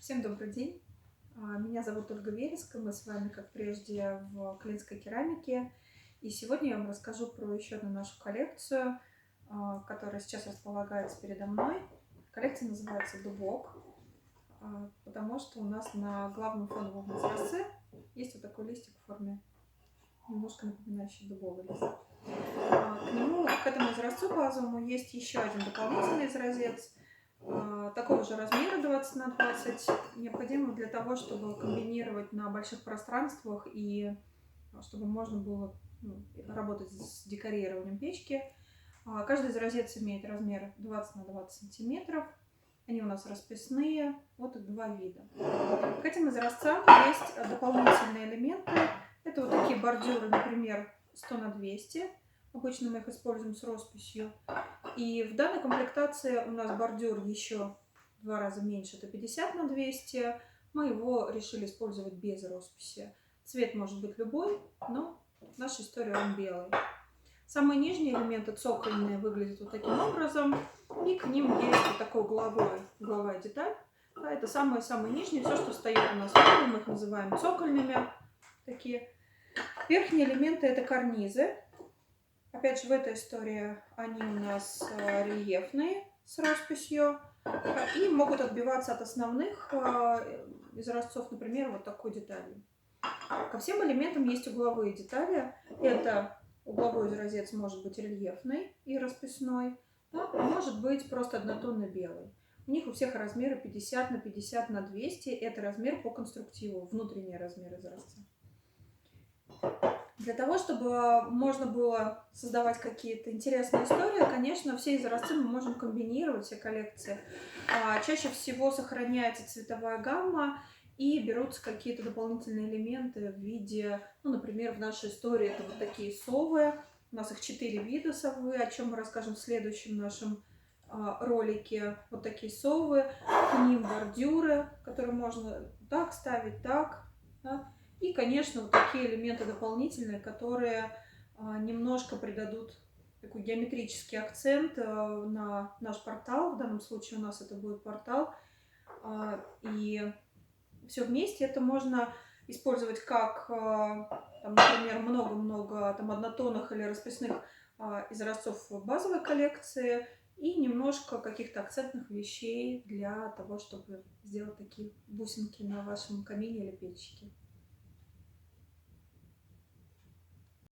Всем добрый день! Меня зовут Ольга Вереска, мы с вами, как прежде, в клинской керамике. И сегодня я вам расскажу про еще одну нашу коллекцию, которая сейчас располагается передо мной. Коллекция называется «Дубок», потому что у нас на главном фоновом изразце есть вот такой листик в форме, немножко напоминающий дубовый лист. К этому изразцу базовому есть еще один дополнительный изразец, такого же размера 20 на 20, необходимо для того, чтобы комбинировать на больших пространствах и чтобы можно было работать с декорированием печки. Каждый изразец имеет размер 20 на 20 сантиметров. Они у нас расписные, вот их два вида. К этим изразцам есть дополнительные элементы. Это вот такие бордюры, например, 100 на 200. Обычно мы их используем с росписью. И в данной комплектации у нас бордюр еще в 2 раза меньше, это 50 на 200. Мы его решили использовать без росписи. Цвет может быть любой, но в нашей истории он белый. Самые нижние элементы, цокольные, выглядят вот таким образом. И к ним есть вот такая угловая деталь. Это самые-самые нижние, все, что встает у нас в угол, мы их называем цокольными. Такие. Верхние элементы — это карнизы. Опять же, в этой истории они у нас рельефные, с росписью, и могут отбиваться от основных изразцов, например, вот такой деталью. Ко всем элементам есть угловые детали. Это угловой изразец может быть рельефный и расписной, а может быть просто однотонно белый. У них у всех размеры 50 на 50 на 200. Это размер по конструктиву, внутренний размер изразца. Для того, чтобы можно было создавать какие-то интересные истории, конечно, все изразцы мы можем комбинировать, все коллекции. Чаще всего сохраняется цветовая гамма и берутся какие-то дополнительные элементы в виде, например, в нашей истории это вот такие совы. У нас их 4 вида совы, о чем мы расскажем в следующем нашем ролике. Вот такие совы, к ним бордюры, которые можно так ставить, так. Да? И, конечно, вот такие элементы дополнительные, которые немножко придадут такой геометрический акцент на наш портал. В данном случае у нас это будет портал. И все вместе это можно использовать как, например, много-много однотонных или расписных изразцов в базовой коллекции и немножко каких-то акцентных вещей для того, чтобы сделать такие бусинки на вашем камине или печке.